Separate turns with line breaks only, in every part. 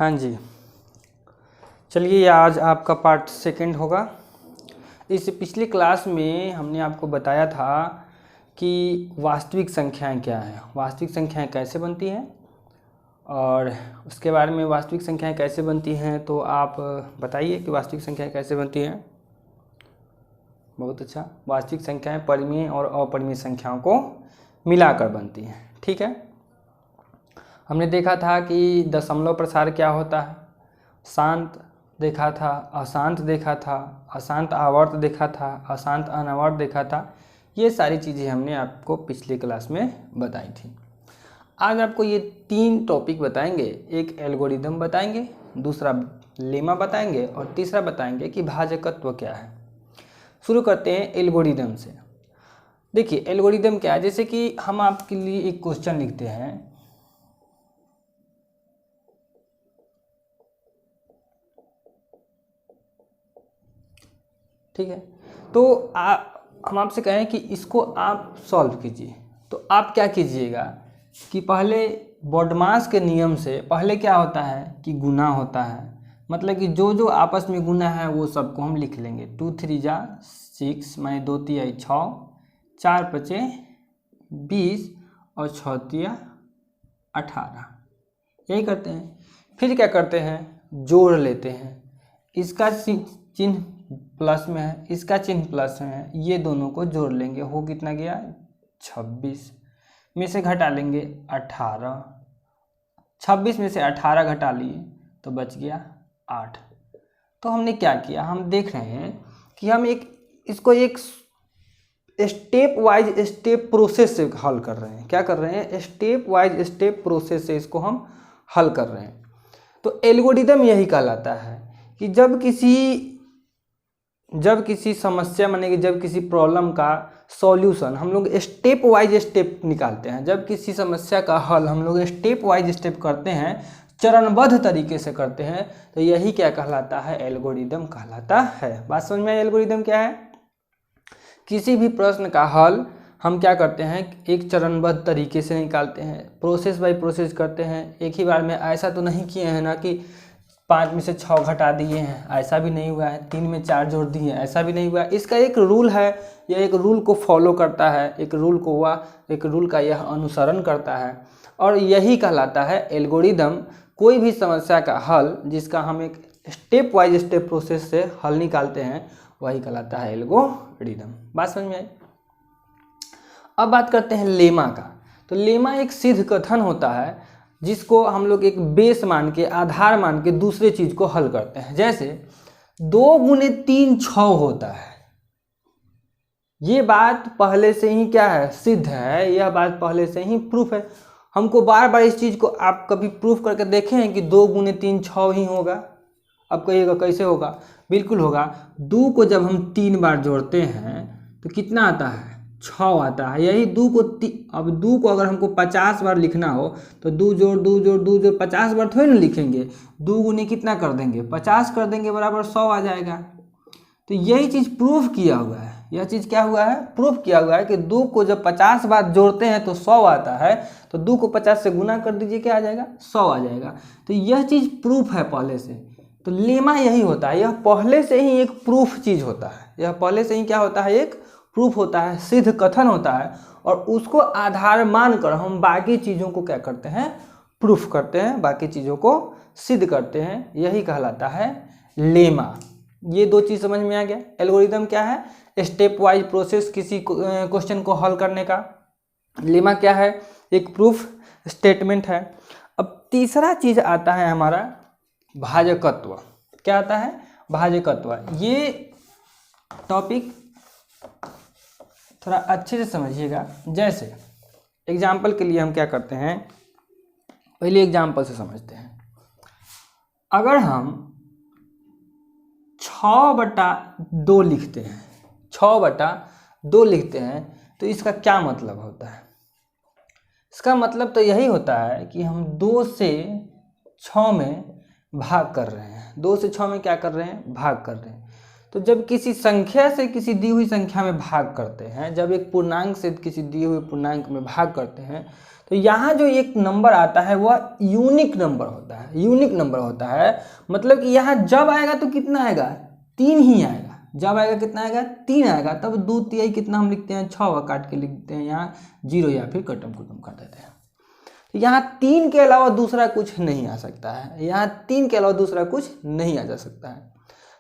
हाँ जी, चलिए आज आपका पार्ट सेकंड होगा। इस पिछली क्लास में हमने आपको बताया था कि वास्तविक संख्याएं क्या हैं, वास्तविक संख्याएं कैसे बनती हैं और उसके बारे में वास्तविक संख्याएं कैसे बनती हैं। तो आप बताइए कि वास्तविक संख्याएं कैसे बनती हैं। बहुत अच्छा, वास्तविक संख्याएं परिमेय और अपरिमेय संख्याओं को मिलाकर बनती हैं। ठीक है, हमने देखा था कि दशमलव प्रसार क्या होता है, शांत देखा था, अशांत देखा था, अशांत आवर्त देखा था, अशांत अनावर्त देखा था। ये सारी चीज़ें हमने आपको पिछली क्लास में बताई थी। आज आपको ये 3 टॉपिक बताएंगे, एक एल्गोरिदम बताएंगे, दूसरा लेमा बताएंगे और तीसरा बताएंगे कि भाजकत्व क्या है। शुरू करते हैं एल्गोरिदम से। देखिए एल्गोरिदम क्या है, जैसे कि हम आपके लिए एक क्वेश्चन लिखते हैं, ठीक है। तो हम आपसे कहें कि इसको आप सॉल्व कीजिए, तो आप क्या कीजिएगा कि पहले बॉडमास के नियम से पहले क्या होता है कि गुना होता है, मतलब कि जो जो आपस में गुना है वो सबको हम लिख लेंगे। 2 3 जा 6 माने 2 3 6, 4 5 20 और 6 3 18, यही करते हैं। फिर क्या करते हैं, जोड़ लेते हैं। इसका चिन्ह प्लस में है, इसका चिन्ह प्लस में है, ये दोनों को जोड़ लेंगे, हो कितना गया 26 में से घटा लेंगे 18, 26 में से 18 घटा लिए तो बच गया 8। तो हमने क्या किया, हम देख रहे हैं कि हम इसको एक स्टेप वाइज स्टेप प्रोसेस से हल कर रहे हैं। क्या कर रहे हैं, स्टेप वाइज स्टेप प्रोसेस से इसको हम हल कर रहे हैं। तो एल्गोरिदम यही कहलाता है कि जब किसी समस्या माने कि जब किसी प्रॉब्लम का सॉल्यूशन हम लोग स्टेप वाइज स्टेप निकालते हैं, जब किसी समस्या का हल हम लोग स्टेप वाइज स्टेप करते हैं, चरणबद्ध तरीके से करते हैं, तो यही क्या कहलाता है, एल्गोरिदम कहलाता है। बात समझ में आई? एल्गोरिदम क्या है, किसी भी प्रश्न का हल हम क्या करते हैं, एक चरणबद्ध तरीके से निकालते हैं, प्रोसेस बाय प्रोसेस करते हैं। एक ही बार में ऐसा तो नहीं किए हैं ना कि 5 में से 6 घटा दिए हैं, ऐसा भी नहीं हुआ है। 3 में 4 जोड़ दिए, ऐसा भी नहीं हुआ है। इसका एक रूल है, यह एक रूल को फॉलो करता है, एक रूल का यह अनुसरण करता है और यही कहलाता है एल्गोरिदम। कोई भी समस्या का हल जिसका हम एक स्टेप वाइज स्टेप प्रोसेस से हल निकालते हैं, वही कहलाता है एल्गोरिदम। बात समझ में आई? अब बात करते हैं लेमा का। तो लेमा एक सिद्ध कथन होता है जिसको हम लोग एक बेस मान के, आधार मान के दूसरे चीज को हल करते हैं। जैसे 2 गुने 3 6 होता है, ये बात पहले से ही क्या है, सिद्ध है, यह बात पहले से ही प्रूफ है। हमको बार बार इस चीज को आप कभी प्रूफ करके देखे हैं कि 2 गुने 3 6 ही होगा? अब कहिएगा कैसे होगा, बिल्कुल होगा। 2 को जब हम 3 बार जोड़ते हैं तो कितना आता है, 6 आता है। यही 2 को अब 2 को अगर हमको 50 बार लिखना हो तो 2 जोड़ 2 जोड़ 2 जोड़ 50 बार थोड़ी ना लिखेंगे, 2 गुने कितना कर देंगे, 50 कर देंगे, बराबर 100 आ जाएगा। तो यही चीज़ प्रूफ किया हुआ है। यह चीज़ क्या हुआ है, प्रूफ किया हुआ है कि 2 को जब 50 बार जोड़ते हैं तो 100 आता है, तो 2 को 50 से गुना कर दीजिए, क्या आ जाएगा, 100 आ जाएगा। तो यह चीज़ प्रूफ है पहले से। तो लेमा यही होता है, यह पहले से ही एक प्रूफ चीज़ होता है, यह पहले से ही क्या होता है, एक प्रूफ होता है, सिद्ध कथन होता है, और उसको आधार मानकर हम बाकी चीज़ों को क्या करते हैं, प्रूफ करते हैं, बाकी चीज़ों को सिद्ध करते हैं। यही कहलाता है लेमा। ये 2 चीज़ समझ में आ गया। एल्गोरिदम क्या है, स्टेप वाइज प्रोसेस किसी क्वेश्चन को हल करने का। लेमा क्या है, एक प्रूफ स्टेटमेंट है। अब तीसरा चीज़ आता है हमारा भाजकत्व। क्या आता है, भाजकत्व। ये टॉपिक थोड़ा अच्छे से समझिएगा। जैसे एग्जाम्पल के लिए हम क्या करते हैं, पहले एग्जाम्पल से समझते हैं। अगर हम 6/2 लिखते हैं, 6/2 लिखते हैं, तो इसका क्या मतलब होता है? इसका मतलब तो यही होता है कि हम 2 से 6 में भाग कर रहे हैं। 2 से 6 में क्या कर रहे हैं, भाग कर रहे हैं। तो जब किसी संख्या से किसी दी हुई संख्या में भाग करते हैं, जब एक पूर्णांक से किसी दी हुई पूर्णांक में भाग करते हैं, तो यहाँ जो एक नंबर आता है वह यूनिक नंबर होता है, यूनिक नंबर होता है। मतलब कि यहाँ जब आएगा तो कितना आएगा, 3 ही आएगा। जब आएगा कितना आएगा, 3 आएगा। तब 2 कितना हम लिखते हैं, 6 काट के लिखते हैं, यहाँ 0 या फिर कटम कुटम कर देते हैं। तो यहाँ 3 के अलावा दूसरा कुछ नहीं आ सकता है, यहाँ 3 के अलावा दूसरा कुछ नहीं आ जा सकता है।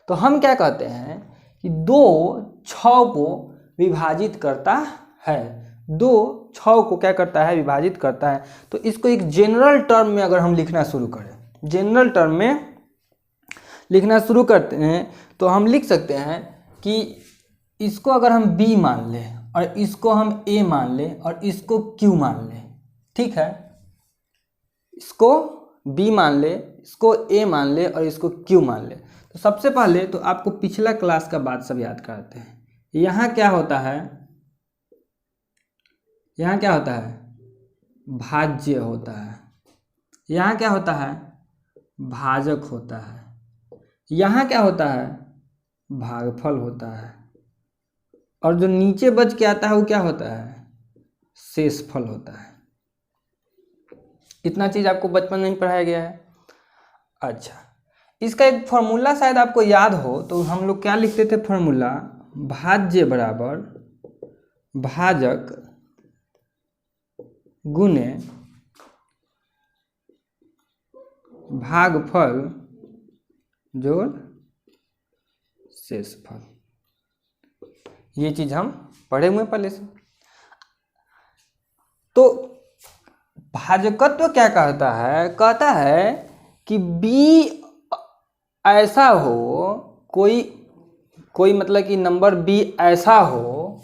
तो हम क्या कहते हैं कि 2 6 को विभाजित करता है, 2 6 को क्या करता है, विभाजित करता है। तो इसको एक जनरल टर्म में अगर हम लिखना शुरू करें, जनरल टर्म में लिखना शुरू करते हैं, तो हम लिख सकते हैं कि इसको अगर हम b मान लें और इसको हम a मान लें और इसको q मान लें, ठीक है। इसको b मान ले, इसको a मान ले और इसको q मान ले। तो सबसे पहले तो आपको पिछला क्लास का बात सब याद करते हैं। यहाँ क्या होता है, यहाँ क्या होता है, भाज्य होता है। यहाँ क्या होता है, भाजक होता है। यहाँ क्या होता है, भागफल होता है। और जो नीचे बच के आता है वो क्या होता है, शेषफल होता है। इतना चीज आपको बचपन में ही पढ़ाया गया है। अच्छा, इसका एक फॉर्मूला शायद आपको याद हो, तो हम लोग क्या लिखते थे, फॉर्मूला भाज्य बराबर भाजक गुने भागफल जोड़ शेषफल। ये चीज हम पढ़े हुए पहले से। तो भाजकत्व क्या कहता है, कहता है कि b ऐसा हो, कोई मतलब कि नंबर b ऐसा हो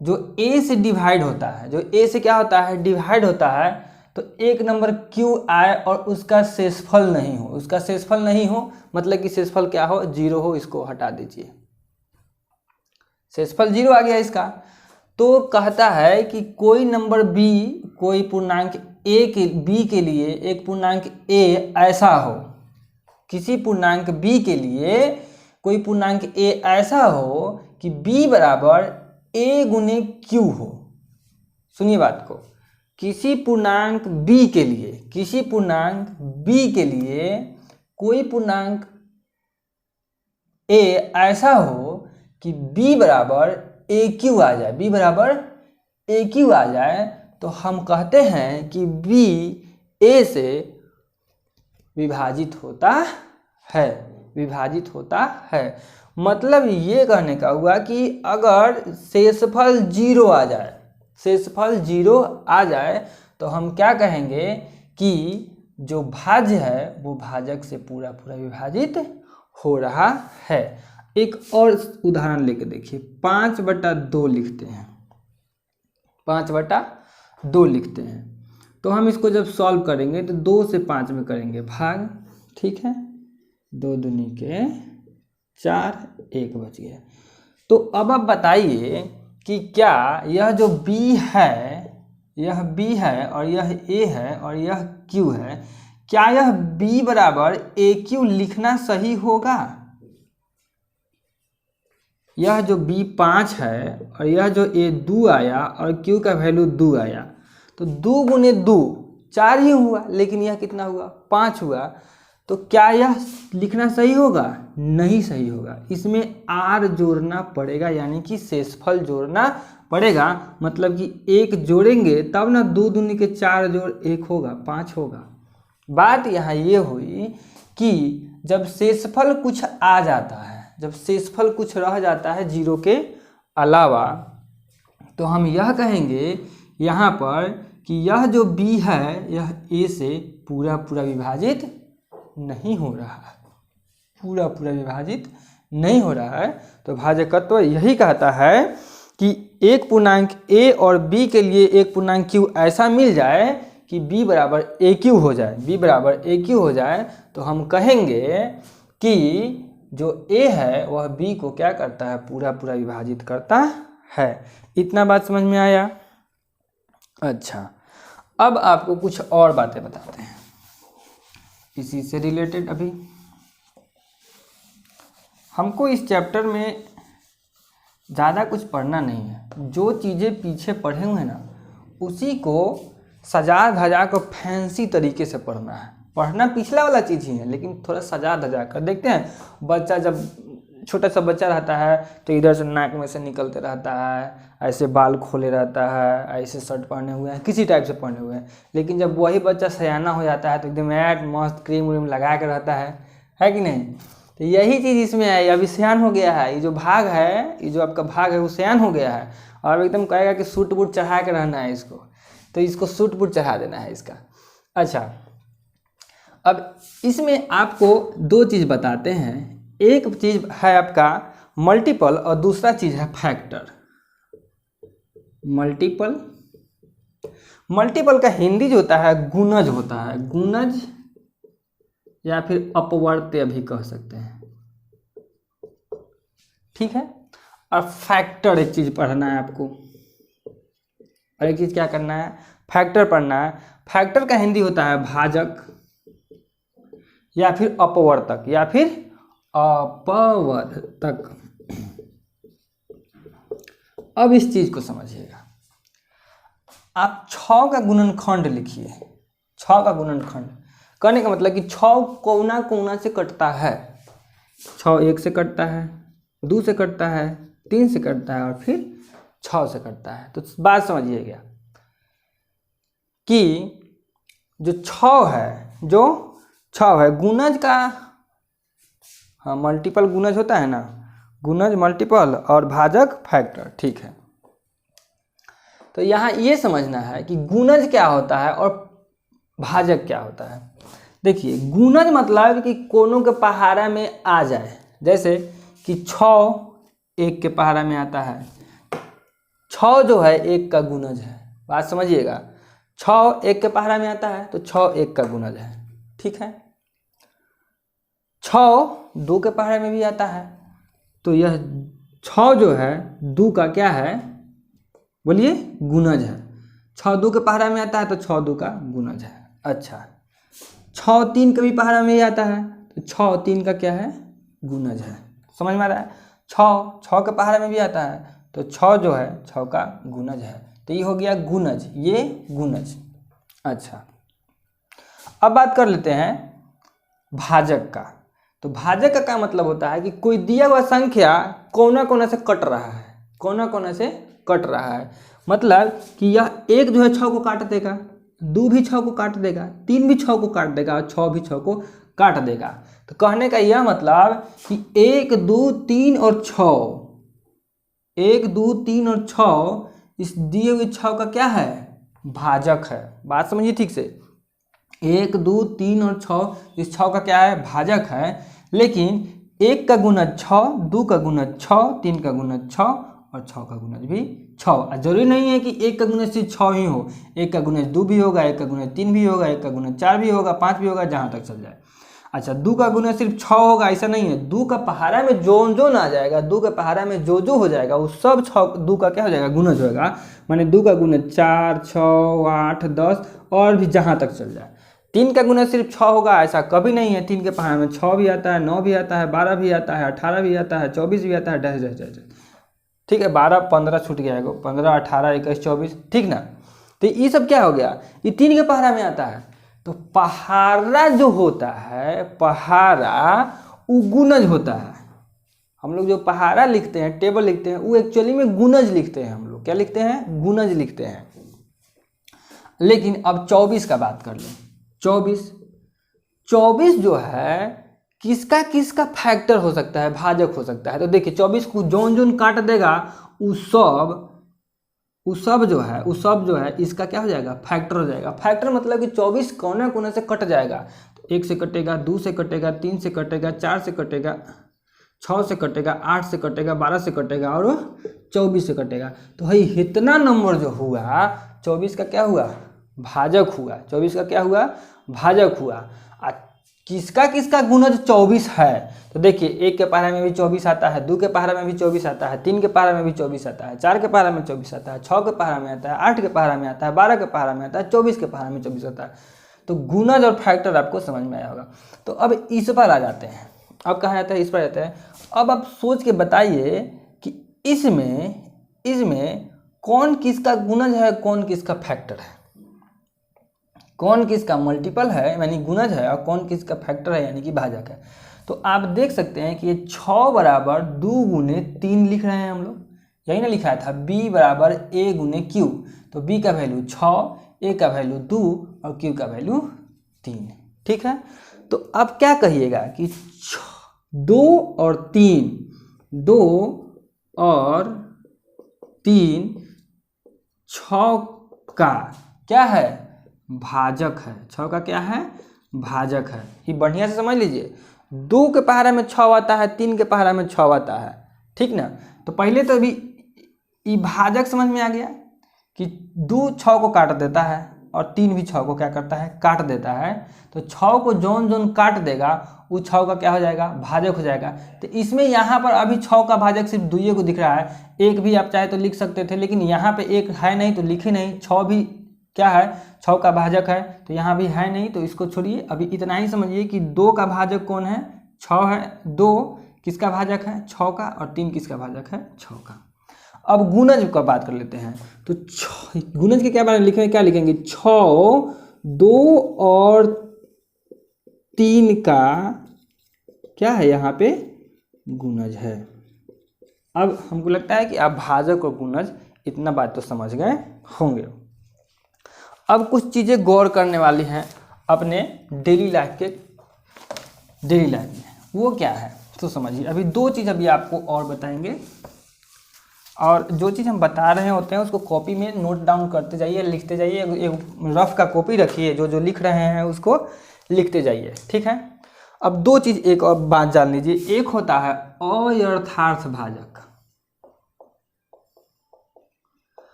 जो a से डिवाइड होता है, जो a से क्या होता है, डिवाइड होता है। तो एक नंबर q आए और उसका शेषफल नहीं हो, उसका शेषफल नहीं हो मतलब कि शेषफल क्या हो, 0 हो। इसको हटा दीजिए, शेषफल 0 आ गया इसका। तो कहता है कि कोई नंबर b, कोई पूर्णांक b के लिए एक पूर्णांक a ऐसा हो, किसी पूर्णांक b के लिए कोई पूर्णांक a ऐसा हो कि b बराबर a गुने q हो। सुनिए बात को, किसी पूर्णांक b के लिए, किसी पूर्णांक b के लिए कोई पूर्णांक a ऐसा हो कि b बराबर AQ आ जाए, b बराबर AQ आ जाए, तो हम कहते हैं कि b a से विभाजित होता है, विभाजित होता है। मतलब ये कहने का हुआ कि अगर शेषफल 0 आ जाए, शेषफल 0 आ जाए, तो हम क्या कहेंगे कि जो भाज्य है वो भाजक से पूरा पूरा विभाजित हो रहा है। एक और उदाहरण लेके देखिए, 5/2 लिखते हैं, 5/2 लिखते हैं। तो हम इसको जब सॉल्व करेंगे तो 2 से 5 में करेंगे भाग, ठीक है। 2 दूनी के 4, 1 बच गया। तो अब आप बताइए कि क्या यह जो b है, यह b है और यह a है और यह q है, क्या यह b बराबर AQ लिखना सही होगा? यह जो b 5 है और यह जो a 2 आया और q का वैल्यू 2 आया, तो 2 गुने 2 4 ही हुआ, लेकिन यह कितना हुआ, 5 हुआ। तो क्या यह लिखना सही होगा? नहीं सही होगा। इसमें r जोड़ना पड़ेगा, यानी कि शेषफल जोड़ना पड़ेगा। मतलब कि 1 जोड़ेंगे तब ना 2 दूनी के 4 जोड़ 1 होगा, 5 होगा। बात यहाँ ये हुई कि जब शेषफल कुछ आ जाता है, जब शेषफल कुछ रह जाता है 0 के अलावा, तो हम यह कहेंगे यहाँ पर कि यह जो b है यह a से पूरा पूरा विभाजित नहीं हो रहा है, पूरा पूरा विभाजित नहीं हो रहा है। तो भाजकत्व यही कहता है कि एक पूर्णांक a और b के लिए एक पूर्णांक q ऐसा मिल जाए कि b बराबर AQ हो जाए, b बराबर AQ हो जाए, तो हम कहेंगे कि जो a है वह b को क्या करता है, पूरा पूरा विभाजित करता है। इतना बात समझ में आया? अच्छा, अब आपको कुछ और बातें बताते हैं इसी से रिलेटेड। अभी हमको इस चैप्टर में ज़्यादा कुछ पढ़ना नहीं है, जो चीज़ें पीछे पढ़े हुए हैं ना उसी को सजा धजा को फैंसी तरीके से पढ़ना है। पढ़ना पिछला वाला चीज़ ही है, लेकिन थोड़ा सजा धजा कर। देखते हैं बच्चा, जब छोटा सा बच्चा रहता है तो इधर से नाक में से निकलते रहता है, ऐसे बाल खोले रहता है, ऐसे शर्ट पहने हुए हैं, किसी टाइप से पहने हुए हैं। लेकिन जब वही बच्चा सयाना हो जाता है तो एकदम ऐट मस्त क्रीम व्रीम लगा कर रहता है कि नहीं। तो यही चीज़ इसमें है, अभी सयान हो गया है, ये जो भाग है, ये जो आपका भाग है वो सयान हो गया है, और एकदम कहेगा कि सूट बूट चढ़ा के रहना है इसको, तो इसको सूट बूट चढ़ा देना है इसका। अच्छा, अब इसमें आपको दो चीज़ बताते हैं। एक चीज़ है आपका मल्टीपल और दूसरा चीज़ है फैक्टर। मल्टीपल का हिंदी जो होता है गुणज होता है, गुणज या फिर अपवर्त्य भी कह सकते हैं, ठीक है। और फैक्टर एक चीज़ पढ़ना है आपको, और एक चीज़ क्या करना है, फैक्टर पढ़ना है। फैक्टर का हिंदी होता है भाजक या फिर अपवर्तक या फिर अपवर्तक। अब इस चीज को समझिएगा, आप 6 का गुणनखंड लिखिए। 6 का गुणनखंड कहने का मतलब कि 6 कोना कोना से कटता है। 6 1 से कटता है, 2 से कटता है, 3 से कटता है और फिर 6 से कटता है। तो बात समझिएगा कि जो 6 है गुणज का, हाँ मल्टीपल गुणज होता है ना, गुणज मल्टीपल और भाजक फैक्टर, ठीक है। तो यहाँ ये समझना है कि गुणज क्या होता है और भाजक क्या होता है। देखिए गुणज मतलब कि कोनों के पहाड़ा में आ जाए, जैसे कि 6 1 के पहाड़ा में आता है, 6 जो है 1 का गुणज है। बात समझिएगा, 6 1 के पहाड़ा में आता है तो 6 1 का गुणज है, ठीक है। 6 2 के पहाड़े में भी आता है, तो यह 6 जो है 2 का क्या है, बोलिए गुणज है। 6 2 के पहाड़ा में आता है तो 6 2 का गुणज है। अच्छा, 6 3 के भी पहाड़ा में ही आता है तो 6 3 का क्या है, गुणज है। समझ में आ रहा है, 6 के पहाड़ा में भी आता है तो 6 जो है 6 का गुणज है। तो ये हो गया गुणज, ये गुणज। अच्छा, अब बात कर लेते हैं भाजक का। तो भाजक का क्या मतलब होता है कि कोई दिया हुआ संख्या कोना कोना से कट रहा है, कोना कोना से कट रहा है। मतलब कि यह 1 जो है 6 को काट देगा, 2 भी 6 को काट देगा, 3 भी 6 को काट देगा और 6 भी 6 को काट देगा। तो कहने का यह मतलब कि 1 2 3 और 6, 1 2 3 और 6 इस दिए हुए 6 का क्या है, भाजक है। बात समझिए ठीक से, 1 2 3 और 6 इस 6 का क्या है, भाजक है। लेकिन 1 का गुणज 6, 2 का गुणज 6, 3 का गुणज 6 और 6 का गुणज भी 6। जरूरी नहीं है कि 1 का गुणज सिर्फ 6 ही हो, 1 का गुणज 2 भी होगा, 1 का गुणज 3 भी होगा, 1 का गुणज 4 भी होगा, 5 भी होगा, जहाँ तक चल जाए। अच्छा, 2 का गुणज सिर्फ 6 होगा ऐसा नहीं है, 2 का पहाड़ा में जो ना जाएगा, 2 के पहाड़ा में जो हो जाएगा वो सब 2 का क्या हो जाएगा, गुणज होगा। माने 2 का गुणज 4 6 8 10 और भी जहाँ तक चल जाए। 3 का गुणज सिर्फ 6 होगा ऐसा कभी नहीं है, 3 के पहाड़ में 6 भी आता है, 9 भी आता है, 12 भी आता है, 18 भी आता है, 24 भी आता है, डैश। ठीक है, 12 15 छूट गया है, 15 18 21 24, ठीक ना। तो ये सब क्या हो गया, ये 3 के पहाड़ा में आता है। तो पहाड़ा जो होता है, पहाड़ा वो गुणज होता है। हम लोग जो पहाड़ा लिखते हैं, टेबल लिखते हैं, वो एक्चुअली में गुणज लिखते हैं। हम लोग क्या लिखते हैं, गुणज लिखते हैं। लेकिन अब 24 का बात कर लें। 24 जो है किसका किसका फैक्टर हो सकता है, भाजक हो सकता है। तो देखिए 24 को जोन काट देगा वो सब जो है इसका क्या हो जाएगा, फैक्टर हो जाएगा। फैक्टर मतलब कि 24 कोना कोना से कट जाएगा। तो 1 से कटेगा, 2 से कटेगा, 3 से कटेगा, 4 से कटेगा, 6 से कटेगा, 8 से कटेगा, 12 से कटेगा और 24 से कटेगा। तो भाई इतना नंबर जो हुआ 24 का क्या हुआ, भाजक हुआ। 24 का क्या हुआ, भाजक हुआ। किसका किसका गुणज 24 है। तो देखिए 1 के पहाड़ा में भी 24 आता है, 2 के पहाड़ा में भी 24 आता है, 3 के पहाड़ा में भी 24 आता है, 4 के पहाड़ा में 24 आता है, 6 के पहाड़ा में आता है, 8 के पहाड़ा में आता है, 12 के पहाड़ा में आता है, 24 के पहाड़ा में 24 आता है। तो गुणज और फैक्टर आपको समझ में आया होगा। तो अब इस पर आ जाते हैं। अब कहा जाता है, इस पर जाते हैं। अब आप सोच के बताइए कि इसमें कौन किसका गुणज है, कौन किसका फैक्टर है। कौन किसका मल्टीपल है यानी गुणज है और कौन किसका फैक्टर है यानी कि भाजक है। तो आप देख सकते हैं कि ये 6 बराबर 2 गुने 3 लिख रहे हैं हम लोग, यही ना लिखा था b बराबर a गुने q। तो b का वैल्यू 6, a का वैल्यू 2 और q का वैल्यू 3। ठीक है, तो अब क्या कहिएगा कि 2 और 3, 2 और 3 6 का क्या है, भाजक है। 6 का क्या है, भाजक है। ये बढ़िया से समझ लीजिए, 2 के पहाड़ा में 6 आता है, 3 के पहाड़ा में 6 आता है, ठीक ना। तो पहले तो अभी ये भाजक समझ में आ गया कि 2 6 को काट देता है और 3 भी 6 को क्या करता है, काट देता है। तो 6 को जोन जोन काट देगा वो 6 का क्या हो जाएगा, भाजक हो जाएगा। तो इसमें यहाँ पर अभी 6 का भाजक सिर्फ 2 को दिख रहा है, 1 भी आप चाहे तो लिख सकते थे, लेकिन यहाँ पे 1 है नहीं तो लिखे नहीं। 6 भी क्या है, 6 का भाजक है, तो यहाँ भी है नहीं तो इसको छोड़िए। अभी इतना ही समझिए कि 2 का भाजक कौन है, 6 है। 2 किसका भाजक है, 6 का, और 3 किसका भाजक है, 6 का। अब गुणज का बात कर लेते हैं। तो गुणज के क्या बारे में लिखेंगे, क्या लिखेंगे, 6 2 और 3 का क्या है यहाँ पे, गुणज है। अब हमको लगता है कि आप भाजक और गुणज इतना बात तो समझ गए होंगे। अब कुछ चीज़ें गौर करने वाली हैं अपने डेली लाइफ में, वो क्या है तो समझिए। अभी 2 चीज़ अभी आपको और बताएंगे, और जो चीज़ हम बता रहे होते हैं उसको कॉपी में नोट डाउन करते जाइए, लिखते जाइए। एक रफ का कॉपी रखिए, जो लिख रहे हैं उसको लिखते जाइए, ठीक है। अब 2 चीज़ एक और बात जान लीजिए, एक होता है अयथार्थ भाजक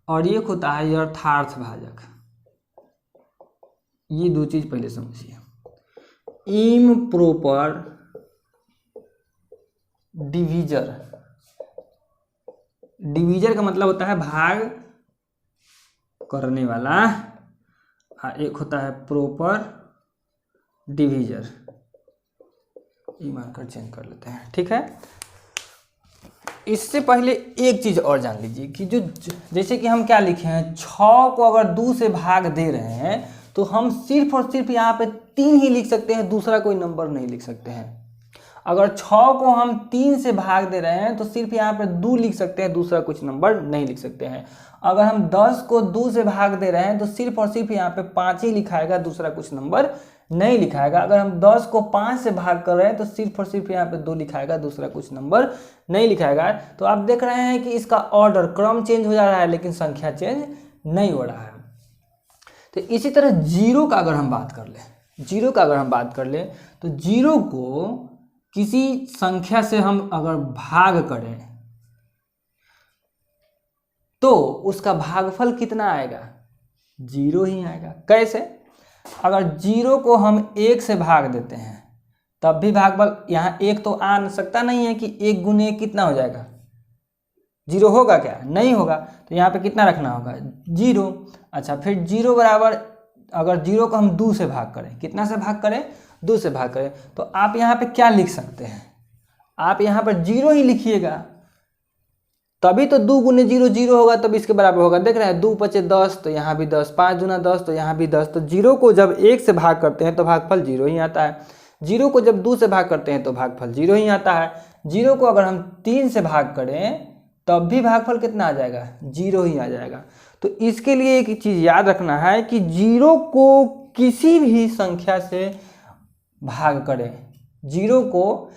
और एक होता है यथार्थ भाजक। ये 2 चीज़ पहले समझिए। इम्प्रॉपर डिवीजर का मतलब होता है भाग करने वाला, एक होता है प्रॉपर डिवीजर। ये मार्कर चेंज कर लेते हैं, ठीक है। इससे पहले एक चीज़ और जान लीजिए कि जो जैसे कि हम क्या लिखे हैं, 6 को अगर 2 से भाग दे रहे हैं तो हम सिर्फ और सिर्फ यहाँ पे 3 ही लिख सकते हैं, दूसरा कोई नंबर नहीं लिख सकते हैं। अगर 6 को हम 3 से भाग दे रहे हैं तो सिर्फ यहाँ पे 2 लिख सकते हैं, दूसरा कुछ नंबर नहीं लिख सकते हैं। अगर हम 10 को 2 से भाग दे रहे हैं तो सिर्फ और सिर्फ यहाँ पे 5 ही लिखाएगा, दूसरा कुछ नंबर नहीं लिखाएगा। अगर हम 10 को 5 से भाग कर रहे हैं तो सिर्फ और सिर्फ यहाँ पे 2 लिखाएगा, दूसरा कुछ नंबर नहीं लिखाएगा। तो आप देख रहे हैं कि इसका ऑर्डर, क्रम चेंज हो जा रहा है लेकिन संख्या चेंज नहीं हो रहा है। तो इसी तरह जीरो का अगर हम बात कर लें, तो जीरो को किसी संख्या से हम अगर भाग करें तो उसका भागफल कितना आएगा, 0 ही आएगा। कैसे, अगर 0 को हम 1 से भाग देते हैं तब भी भागफल, यहाँ 1 तो आ सकता नहीं है कि 1 गुने 1 कितना हो जाएगा, 0 होगा क्या, नहीं होगा। तो यहाँ पे कितना रखना होगा, 0। अच्छा, फिर 0 बराबर, अगर 0 को हम 2 से भाग करें, कितना से भाग करें, 2 से भाग करें, तो आप यहाँ पे क्या लिख सकते हैं, आप यहाँ पर 0 ही लिखिएगा, तभी तो 2 गुने 0 0 होगा, तब इसके बराबर होगा। देख रहे हैं 2 5 10, तो यहाँ भी 10, 5 दूना 10, तो यहाँ भी 10। तो 0 को जब 1 से भाग करते हैं तो भागफल 0 ही आता है। 0 को जब 2 से भाग करते हैं तो भागफल 0 ही आता है। 0 को अगर हम 3 से भाग करें तब भी भागफल कितना आ जाएगा, 0 ही आ जाएगा। तो इसके लिए एक चीज़ याद रखना है कि 0 को किसी भी संख्या से भाग करें, 0 को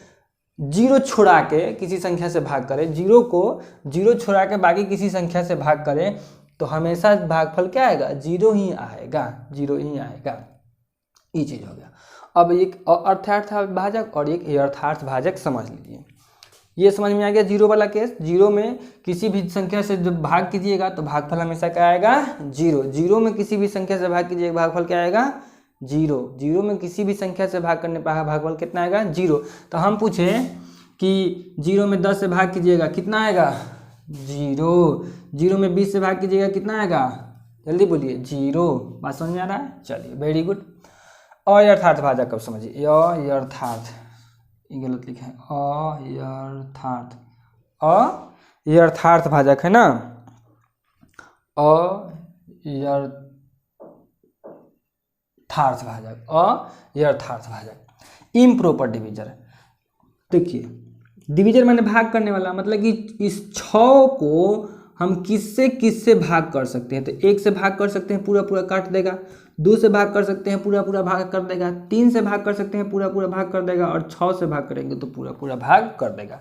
0 छुड़ा के किसी संख्या से भाग करें, 0 को 0 छुड़ा के बाकी किसी संख्या से भाग करें तो हमेशा भागफल क्या आएगा, 0 ही आएगा, 0 ही आएगा। ये चीज़ हो गया। अब एक अर्थार्थ भाजक और एक यथार्थ भाजक समझ लीजिए। ये समझ में आ गया 0 वाला केस। 0 में किसी भी संख्या से जब भाग कीजिएगा तो भागफल हमेशा क्या आएगा, 0। 0 में किसी भी संख्या से भाग कीजिएगा, भागफल क्या आएगा, 0। 0 में किसी भी संख्या से भाग करने पर भागफल कितना आएगा, 0। तो हम पूछें कि 0 में 10 से भाग कीजिएगा कितना आएगा, 0। 0 में 20 से भाग कीजिएगा कितना आएगा, जल्दी बोलिए, 0। बात समझ में आ रहा है, चलिए वेरी गुड। अयथार्थ भाजक कब समझिए, अयथार्थ, ये गलत लिखा है, अयथार्थ भाजक है ना, यथार्थभाजक, अयथार्थभाजक। इम्प्रॉपर डिवीजर, देखिए डिवीजर माने भाग करने वाला, मतलब कि इस 6 को हम किससे किससे भाग कर सकते हैं, तो 1 से भाग कर सकते हैं, पूरा पूरा काट देगा। 2 से भाग कर सकते हैं, पूरा पूरा भाग कर देगा। 3 से भाग कर सकते हैं, पूरा पूरा भाग कर देगा। और 6 से भाग करेंगे तो पूरा पूरा भाग कर देगा।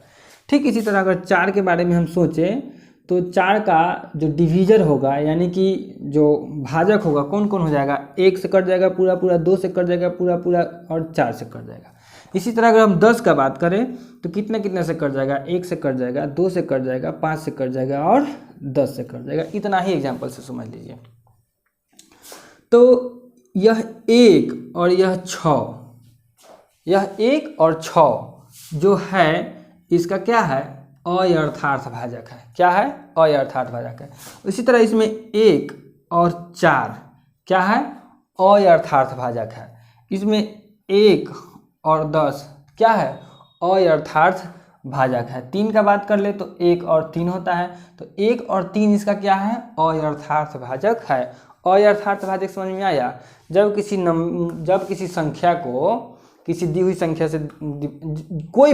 ठीक इसी तरह अगर 4 के बारे में हम सोचें तो 4 का जो डिवीजर होगा यानी कि जो भाजक होगा कौन कौन हो जाएगा, 1 से कट जाएगा पूरा पूरा, 2 से कट जाएगा पूरा पूरा और 4 से कट जाएगा। इसी तरह अगर हम 10 का बात करें तो कितने कितने से कट जाएगा, 1 से कट जाएगा, 2 से कट जाएगा, 5 से कट जाएगा और 10 से कट जाएगा। इतना ही एग्जाम्पल से समझ लीजिए। तो यह 1 और यह 6, यह 1 और 6 जो है इसका क्या है, अयथार्थभाजक है। क्या है, अयथार्थभाजक है। इसी तरह इसमें 1 और 4 क्या है, अयथार्थभाजक है। इसमें 1 और 10 क्या है, अयथार्थभाजक है। 3 का बात कर ले तो 1 और 3 होता है, तो 1 और 3 इसका क्या है, अयथार्थभाजक है। अयथार्थभाजक समझ में आया। जब किसी संख्या को किसी दी हुई संख्या से कोई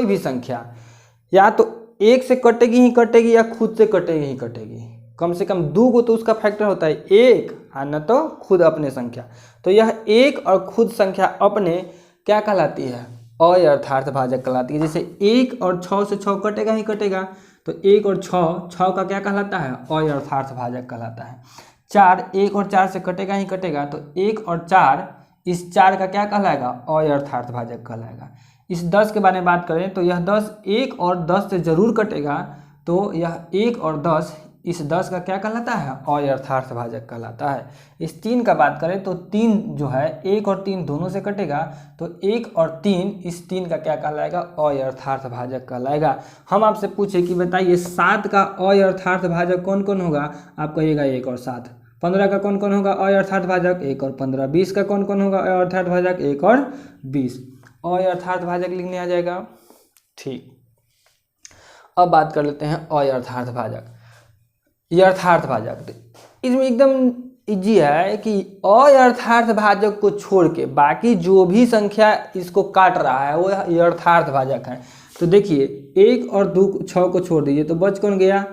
भी संख्या या तो 1 से कटेगी ही कटेगी या खुद से कटेगी ही कटेगी। कम से कम 2 को तो उसका फैक्टर होता है 1, हाँ न तो खुद अपने संख्या। तो यह 1 और खुद संख्या अपने क्या कहलाती है, अयथार्थभाजक कहलाती है। जैसे 1 और 6 से 6 कटेगा ही कटेगा, तो 1 और 6 का क्या कहलाता है, अयथार्थभाजक कहलाता है। 4 1 और 4 से कटेगा ही कटेगा, तो 1 और 4 इस 4 का क्या कहलाएगा, अयथार्थभाजक कहलाएगा। इस 10 के बारे में बात करें तो यह 10 1 और 10 से जरूर कटेगा, तो यह 1 और 10 इस 10 का क्या कहलाता है, अयथार्थभाजक कहलाता है। इस 3 का बात करें तो 3 जो है 1 और 3 दोनों से कटेगा, तो 1 और 3 इस 3 का क्या कहलाएगा, अयथार्थभाजक कहलाएगा। हम आपसे पूछे कि बताइए 7 का अयथार्थभाजक कौन कौन होगा, आप कहिएगा 1 और 7। 15 का कौन कौन होगा अयथार्थभाजक, 1 और 15। 20 का कौन कौन होगा अयथार्थभाजक, 1 और 20। अयथार्थभाजक लिखने आ जाएगा। ठीक, अब बात कर लेते हैं अयथार्थभाजक, यथार्थभाजक। इसमें एकदम इजी है कि अयथार्थभाजक को छोड़ के बाकी जो भी संख्या इसको काट रहा है वो यथार्थभाजक है। तो देखिए 1 और 2 6 को छोड़ दीजिए तो बच कौन गया,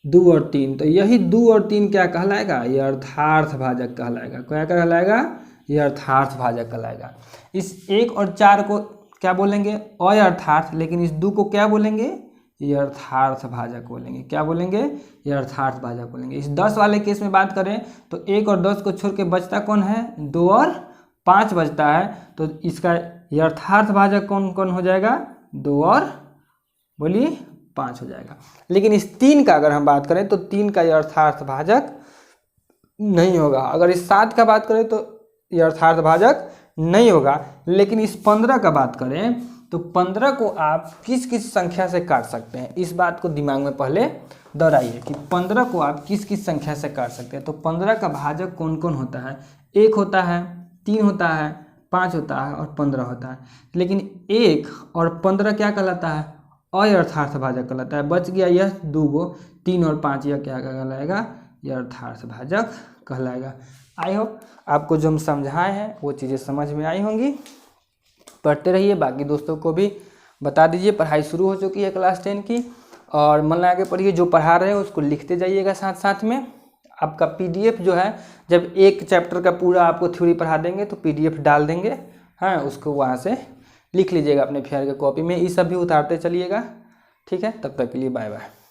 2 और 3। तो यही 2 और 3 क्या कहलाएगा, यथार्थभाजक कहलाएगा। क्या कहलाएगा, यथार्थभाजक कहलाएगा। इस 1 और 4 को क्या बोलेंगे, अयथार्थ, लेकिन इस 2 को क्या बोलेंगे, यथार्थभाजक बोलेंगे। क्या बोलेंगे, यथार्थभाजक बोलेंगे। इस 10 वाले केस में बात करें तो 1 और 10 को छोड़ के बचता कौन है, 2 और 5 बचता है। तो इसका यथार्थभाजक कौन कौन हो जाएगा, 2 और बोलिए 5 हो जाएगा। लेकिन इस 3 का अगर हम बात करें तो 3 का यथार्थभाजक नहीं होगा। अगर इस 7 का बात करें तो यथार्थभाजक नहीं होगा। लेकिन इस 15 का बात करें तो 15 को आप किस किस संख्या से काट सकते हैं, इस बात को दिमाग में पहले दोहराइए कि 15 को आप किस किस संख्या से काट सकते हैं। तो 15 का भाजक कौन कौन होता है, 1 होता है, 3 होता है, 5 होता है और 15 होता है। लेकिन 1 और 15 क्या कहलाता है, अयथार्थभाजक कहलाता है। बच गया यह 2 गो, 3 और 5, यह क्या कहलाएगा, यथार्थभाजक कहलाएगा। आई होप आपको जो हम समझाए हैं वो चीज़ें समझ में आई होंगी। पढ़ते रहिए, बाकी दोस्तों को भी बता दीजिए। पढ़ाई शुरू हो चुकी है क्लास 10 की, और मन लगा के पढ़िए। जो पढ़ा रहे हैं उसको लिखते जाइएगा साथ साथ में। आपका PDF जो है, जब एक चैप्टर का पूरा आपको थ्योरी पढ़ा देंगे तो PDF डाल देंगे, हाँ, उसको वहाँ से लिख लीजिएगा अपने फेयर के कॉपी में। ये सब भी उतारते चलिएगा। ठीक है, तब तक के लिए बाय बाय।